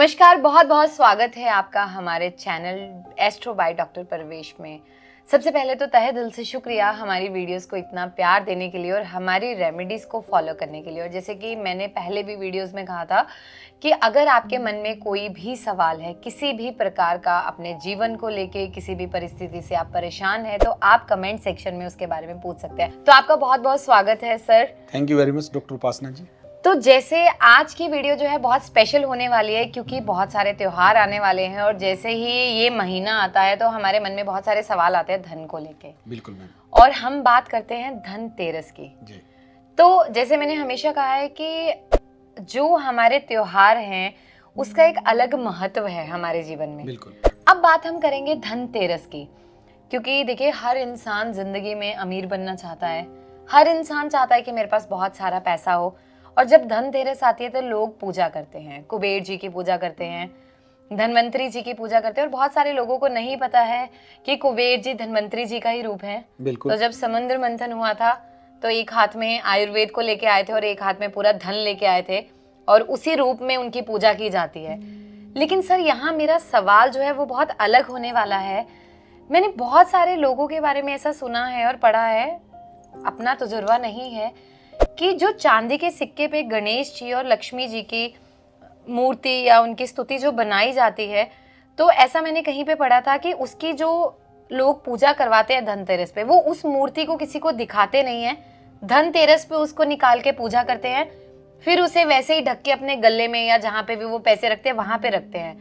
नमस्कार, बहुत बहुत स्वागत है आपका हमारे चैनल एस्ट्रो बाय डॉक्टर परवेश में। सबसे पहले तो तहे दिल से शुक्रिया हमारी वीडियोस को इतना प्यार देने के लिए और हमारी रेमेडीज़ को फॉलो करने के लिए। और जैसे कि मैंने पहले भी वीडियोस में कहा था कि अगर आपके मन में कोई भी सवाल है किसी भी प्रकार का, अपने जीवन को लेके किसी भी परिस्थिति से आप परेशान हैं, तो आप कमेंट सेक्शन में उसके बारे में पूछ सकते हैं। तो आपका बहुत बहुत स्वागत है sir. Thank you very much doctor Upasana ji. तो जैसे आज की वीडियो जो है बहुत स्पेशल होने वाली है क्योंकि बहुत सारे त्योहार आने वाले हैं और जैसे ही ये महीना आता है तो हमारे मन में बहुत सारे सवाल आते हैं धन को लेके। बिल्कुल मैम। और हम बात करते हैं धनतेरस की जी। तो जैसे मैंने हमेशा कहा है कि जो हमारे त्योहार हैं उसका एक अलग महत्व है हमारे जीवन में। बिल्कुल। अब बात हम करेंगे धनतेरस की, क्योंकि देखिए हर इंसान जिंदगी में अमीर बनना चाहता है, हर इंसान चाहता है कि मेरे पास बहुत सारा पैसा हो। और जब धनतेरस आती है तो लोग पूजा करते हैं, कुबेर जी की पूजा करते हैं, धनवंतरी जी की पूजा करते हैं। और बहुत सारे लोगों को नहीं पता है कि कुबेर जी धनवंतरी जी का ही रूप है। बिल्कुल। तो जब समुद्र मंथन हुआ था तो एक हाथ में आयुर्वेद को लेके आए थे और एक हाथ में पूरा धन लेके आए थे और उसी रूप में उनकी पूजा की जाती है। लेकिन सर यहाँ मेरा सवाल जो है वो बहुत अलग होने वाला है। मैंने बहुत सारे लोगों के बारे में ऐसा सुना है और पढ़ा है, अपना तजुर्बा नहीं है, कि जो चांदी के सिक्के पे गणेश जी और लक्ष्मी जी की मूर्ति या उनकी स्तुति जो बनाई जाती है, तो ऐसा मैंने कहीं पे पढ़ा था कि उसकी जो लोग पूजा करवाते हैं धनतेरस पे, वो उस मूर्ति को किसी को दिखाते नहीं है, धनतेरस पे उसको निकाल के पूजा करते हैं, फिर उसे वैसे ही ढक के अपने गले में या जहाँ पे भी वो पैसे रखते हैं वहां पे रखते हैं।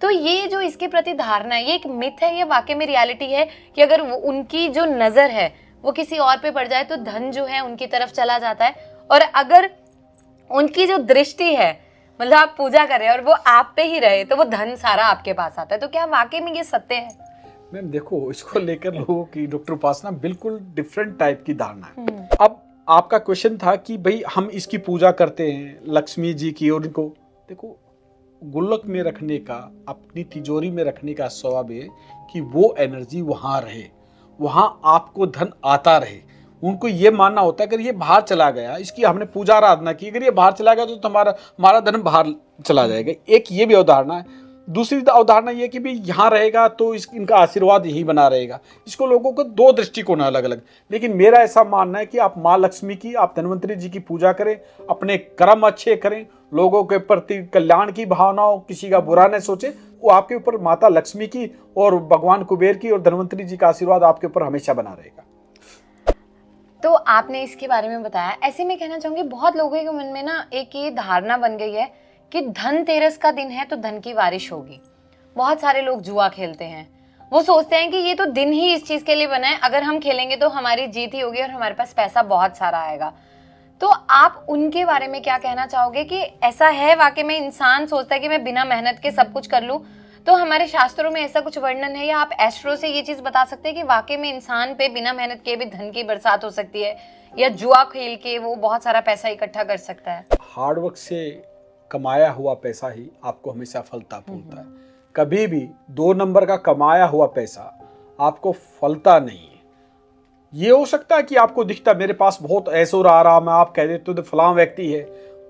तो ये जो इसके प्रति धारणा है, ये एक मिथ है, ये वाकई में रियलिटी है कि अगर उनकी जो नजर है वो किसी और पे पड़ जाए तो धन जो है उनकी तरफ चला जाता है, और अगर उनकी जो दृष्टि है, मतलब आप पूजा कर रहे हैं और वो आप पे ही रहे, तो वो धन सारा आपके पास आता है। तो क्या वाकई में ये सत्य है? मैम देखो, इसको लेकर लोगों की डॉक्टर उपासना बिल्कुल डिफरेंट टाइप की धारणा है। अब आपका क्वेश्चन था कि भाई हम इसकी पूजा करते हैं लक्ष्मी जी की, और इनको देखो गुल्लक में रखने का, अपनी तिजोरी में रखने का स्वभाव है कि वो एनर्जी वहां रहे, वहां आपको धन आता रहे। उनको ये मानना होता है अगर ये बाहर चला गया, इसकी हमने पूजा आराधना की, अगर ये बाहर चला गया तो हमारा धन बाहर चला जाएगा। एक ये भी अवधारणा है। दूसरी अवधारणा ये कि भी यहाँ रहेगा तो इनका आशीर्वाद यही बना रहेगा। इसको लोगों को दो दृष्टिकोण है अलग अलग। लेकिन मेरा ऐसा मानना है कि आप माँ लक्ष्मी की, आप धनवंतरी जी की पूजा करें, अपने कर्म अच्छे करें, लोगों के प्रति कल्याण की भावना हो, किसी का बुरा न सोचे, वो आपके ऊपर माता लक्ष्मी की और भगवान कुबेर की और धनवंतरी जी का आशीर्वाद आपके ऊपर हमेशा बना रहेगा। तो आपने इसके बारे में बताया। ऐसे में कहना चाहूंगी बहुत लोगों के मन में ना एक ये धारणा बन गई है कि धनतेरस का दिन है तो धन की बारिश होगी। बहुत सारे लोग जुआ खेलते हैं, वो सोचते हैं कि ये तो दिन ही इस चीज के लिए बना है, अगर हम खेलेंगे तो हमारी जीत ही होगी और हमारे पास पैसा बहुत सारा आएगा। तो आप उनके बारे में क्या कहना चाहोगे कि ऐसा है वाकई में? इंसान सोचता है कि मैं बिना मेहनत के सब कुछ कर लूं, तो हमारे शास्त्रों में ऐसा कुछ वर्णन है या आप एस्ट्रो से ये चीज बता सकते हैं कि वाकई में इंसान पे बिना मेहनत के भी धन की बरसात हो सकती है, या जुआ खेल के वो बहुत सारा पैसा इकट्ठा कर सकता है? हार्डवर्क से कमाया हुआ पैसा ही आपको हमेशा फलता फूलता है। कभी भी 2 नंबर का कमाया हुआ पैसा आपको फलता नहीं है। ये हो सकता है कि आपको दिखता मेरे पास बहुत ऐशो आराम है, आप कह देते हो तो फलां व्यक्ति है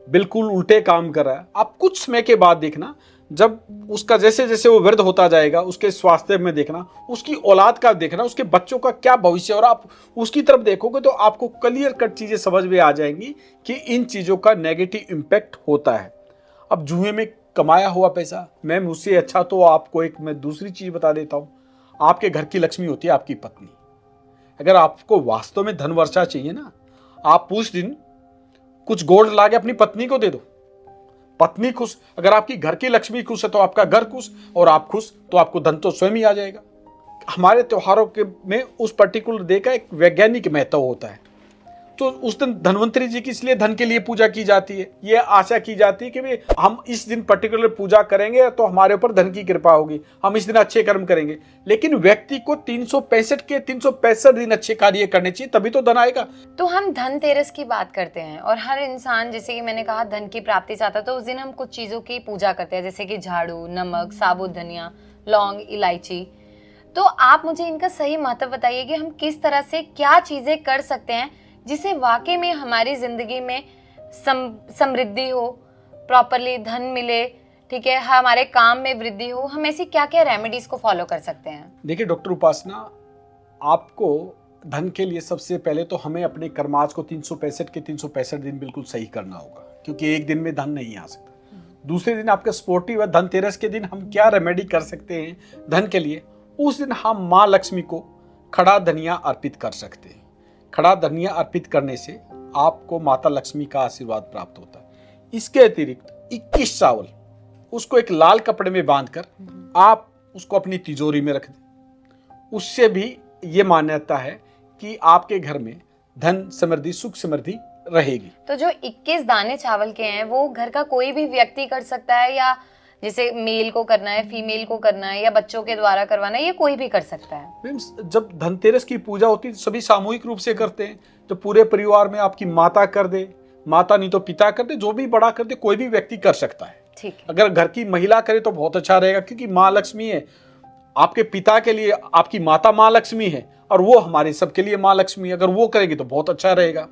बिल्कुल उल्टे काम कर रहा है। आप कुछ समय के बाद देखना, जब उसका जैसे जैसे वो वृद्ध होता जाएगा, उसके स्वास्थ्य में देखना, उसकी औलाद का देखना, उसके बच्चों का क्या भविष्य, और आप उसकी तरफ देखोगे तो आपको क्लियर कट चीजें समझ में आ जाएंगी कि इन चीजों का नेगेटिव इम्पैक्ट होता है। अब जुए में कमाया हुआ पैसा, मैम उससे अच्छा तो आपको एक मैं दूसरी चीज बता देता हूँ। आपके घर की लक्ष्मी होती है आपकी पत्नी। अगर आपको वास्तव में धन वर्षा चाहिए ना, आप उस दिन कुछ गोल्ड ला के अपनी पत्नी को दे दो, पत्नी खुश। अगर आपकी घर की लक्ष्मी खुश है तो आपका घर खुश, और आप खुश तो आपको धन तो स्वयं ही आ जाएगा। हमारे त्योहारों के में उस पर्टिकुलर डे का एक वैज्ञानिक महत्व होता है। तो उस दिन धनवंतरी जी की इसलिए धन के लिए पूजा की जाती है। ये आशा की जाती है कि भाई हम इस दिन पर्टिकुलर पूजा करेंगे तो हमारे ऊपर धन की कृपा होगी, हम इस दिन अच्छे कर्म करेंगे। लेकिन व्यक्ति को 365 दिन अच्छे कार्य करने चाहिए, तभी तो धन आएगा। तो हम धनतेरस की बात करते हैं और हर इंसान, जैसे कि मैंने कहा, धन की प्राप्ति चाहता है, तो उस दिन हम कुछ चीजों की पूजा करते हैं, जैसे कि झाड़ू, नमक, साबुत धनिया, लौंग, इलायची। तो आप मुझे इनका सही महत्व बताइए कि हम किस तरह से क्या चीजें कर सकते हैं जिससे वाकई में हमारी जिंदगी में समृद्धि हो, प्रॉपरली धन मिले, ठीक है, हमारे काम में वृद्धि हो, हम ऐसी क्या क्या रेमेडीज को फॉलो कर सकते हैं? देखिए डॉक्टर उपासना, आपको धन के लिए सबसे पहले तो हमें अपने कर्माज को 365 के 365 दिन बिल्कुल सही करना होगा, क्योंकि एक दिन में धन नहीं आ सकता। दूसरे दिन आपका स्पोर्टिव है, धनतेरस के दिन हम क्या रेमेडी कर सकते हैं धन के लिए? उस दिन हम माँ लक्ष्मी को खड़ा धनिया अर्पित कर सकते हैं। खड़ा धनिया अर्पित करने से आपको माता लक्ष्मी का आशीर्वाद प्राप्त होता है। इसके अतिरिक्त 21 चावल, उसको एक लाल कपड़े में बांधकर आप उसको अपनी तिजोरी में रख दें। उससे भी ये मान्यता है कि आपके घर में धन समृद्धि, सुख समृद्धि रहेगी। तो जो 21 दाने चावल के हैं वो घर का कोई भी व्यक्ति कर सकता है, या जैसे मेल को करना है, फीमेल को करना है, या बच्चों के द्वारा करवाना है, ये कोई भी कर सकता है? मीन्स जब धनतेरस की पूजा होती है तो सभी सामूहिक रूप से करते हैं। तो पूरे परिवार में आपकी माता कर दे, माता नहीं तो पिता कर दे, जो भी बड़ा कर दे, कोई भी व्यक्ति कर सकता है। ठीक है। अगर घर की महिला करे तो बहुत अच्छा रहेगा, क्योंकि माँ लक्ष्मी है। आपके पिता के लिए आपकी माता माँ लक्ष्मी है और वो हमारे सबके लिए माँ लक्ष्मी है। अगर वो करेगी तो बहुत अच्छा रहेगा।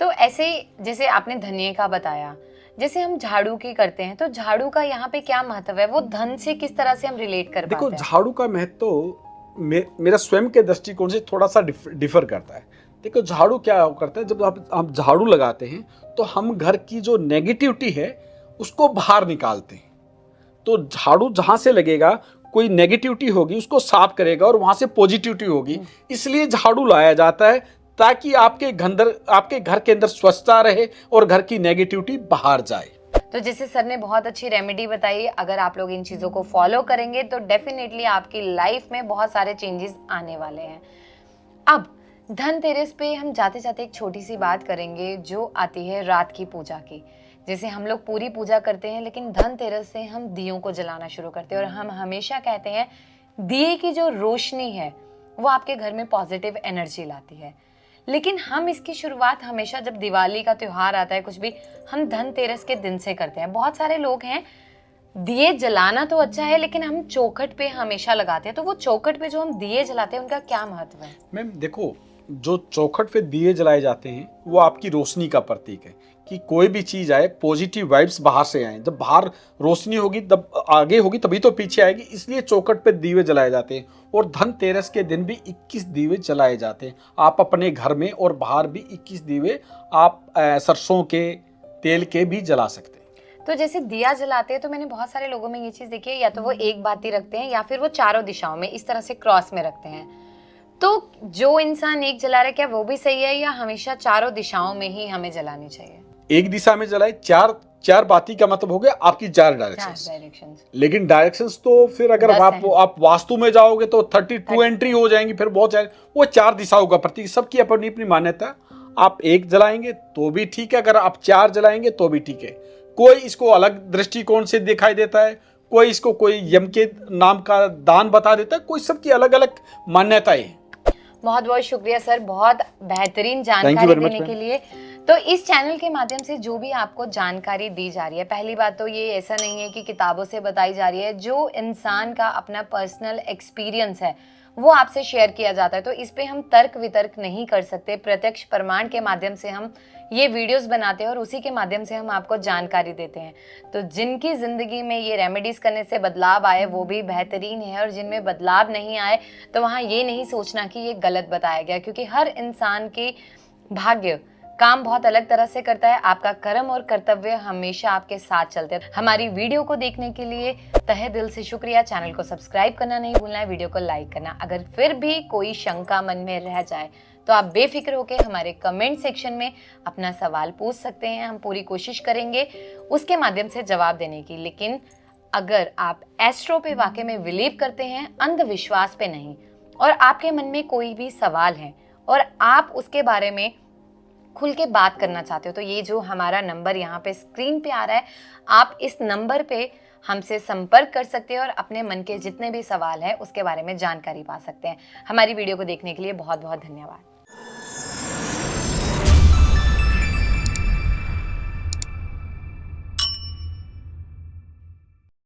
तो ऐसे जैसे आपने धनिये का बताया, जैसे हम झाड़ू की करते हैं, तो झाड़ू का यहाँ पे क्या महत्व है? वो धन से किस तरह से हम रिलेट कर देखो, पाते हैं? झाड़ू का महत्व मेरा स्वयं के दृष्टिकोण से थोड़ा सा डिफर करता है। देखो, झाड़ू क्या करता है, जब हम झाड़ू लगाते हैं तो हम घर की जो नेगेटिविटी है उसको बाहर निकालते हैं। तो झाड़ू जहां से लगेगा, कोई नेगेटिविटी होगी उसको साफ करेगा और वहां से पॉजिटिविटी होगी। इसलिए झाड़ू लाया जाता है, ताकि आपके घर के अंदर स्वच्छता रहे और घर की नेगेटिविटी बाहर जाए। तो जैसे सर ने बहुत अच्छी रेमेडी बताई, अगर आप लोग इन चीज़ों को फॉलो करेंगे तो डेफिनेटली आपकी लाइफ में बहुत सारे चेंजेस आने वाले हैं। अब धनतेरस पे हम जाते जाते एक छोटी सी बात करेंगे जो आती है रात की पूजा की। जैसे हम लोग पूरी पूजा करते हैं, लेकिन धनतेरस से हम दियों को जलाना शुरू करते हैं, और हम हमेशा कहते हैं दिए की जो रोशनी है वो आपके घर में पॉजिटिव एनर्जी लाती है। लेकिन हम इसकी शुरुआत हमेशा जब दिवाली का त्योहार आता है, कुछ भी, हम धनतेरस के दिन से करते हैं। बहुत सारे लोग हैं, दिए जलाना तो अच्छा है, लेकिन हम चौखट पे हमेशा लगाते हैं। तो वो चौखट पे जो हम दिए जलाते हैं उनका क्या महत्व है? मैम देखो, जो चौखट पे दिए जलाए जाते हैं वो आपकी रोशनी का प्रतीक है, कि कोई भी चीज आए, पॉजिटिव वाइब्स बाहर से आए। जब बाहर रोशनी होगी तब आगे होगी, तभी तो पीछे आएगी। इसलिए चौखट पे दिए जलाए जाते हैं। और धनतेरस के दिन भी 21 दिए जलाए जाते हैं। आप अपने घर में और बाहर भी 21 दिए आप सरसों के तेल के भी जला सकते हैं। तो जैसे दिया जलाते हैं, तो मैंने बहुत सारे लोगों में ये चीज देखी है, या तो वो एक बाती रखते हैं या फिर वो चारों दिशाओं में इस तरह से क्रॉस में रखते हैं। तो जो इंसान एक जला रहा है, क्या वो भी सही है, या हमेशा चारों दिशाओं में ही हमें जलानी चाहिए? एक दिशा में जलाए, चार बाती का मतलब हो गया आपकी 4 डायरेक्शंस। लेकिन डायरेक्शंस तो फिर अगर आप वास्तु में जाओगे तो 32 एंट्री हो जाएंगी, फिर बहुत जाएंगे। वो 4 दिशाओं का प्रतीक, सबकी अपनी अपनी मान्यता। आप एक जलाएंगे तो भी ठीक है, अगर आप 4 जलाएंगे तो भी ठीक है। कोई इसको अलग दृष्टिकोण से दिखाई देता है, कोई इसको कोई यम के नाम का दान बता देता है, कोई सबकी अलग अलग मान्यताएं हैं। बहुत बहुत शुक्रिया सर, बहुत बेहतरीन जानकारी देने के लिए। तो इस चैनल के माध्यम से जो भी आपको जानकारी दी जा रही है, पहली बात तो ये ऐसा नहीं है कि किताबों से बताई जा रही है, जो इंसान का अपना पर्सनल एक्सपीरियंस है वो आपसे शेयर किया जाता है। तो इस पे हम तर्क वितर्क नहीं कर सकते, प्रत्यक्ष प्रमाण के माध्यम से हम ये वीडियोस बनाते हैं और उसी के माध्यम से हम आपको जानकारी देते हैं। तो जिनकी जिंदगी में ये रेमेडीज करने से बदलाव आए वो भी बेहतरीन है, और जिनमें बदलाव नहीं आए तो वहाँ ये नहीं सोचना कि ये गलत बताया गया, क्योंकि हर इंसान की भाग्य काम बहुत अलग तरह से करता है। आपका कर्म और कर्तव्य हमेशा आपके साथ चलते हैं। हमारी वीडियो को देखने के लिए तहे दिल से शुक्रिया। चैनल को सब्सक्राइब करना नहीं भूलना है, वीडियो को लाइक करना। अगर फिर भी कोई शंका मन में रह जाए तो आप बेफिक्र होकर हमारे कमेंट सेक्शन में अपना सवाल पूछ सकते हैं। हम पूरी कोशिश करेंगे उसके माध्यम से जवाब देने की। लेकिन अगर आप एस्ट्रो पे वाकई में बिलीव करते हैं, अंधविश्वास पे नहीं, और आपके मन में कोई भी सवाल है और आप उसके बारे में खुल के बात करना चाहते हो, तो ये जो हमारा नंबर यहाँ पे स्क्रीन पे आ रहा है, आप इस नंबर पे हमसे संपर्क कर सकते हैं और अपने मन के जितने भी सवाल हैं उसके बारे में जानकारी पा सकते हैं। हमारी वीडियो को देखने के लिए बहुत बहुत धन्यवाद।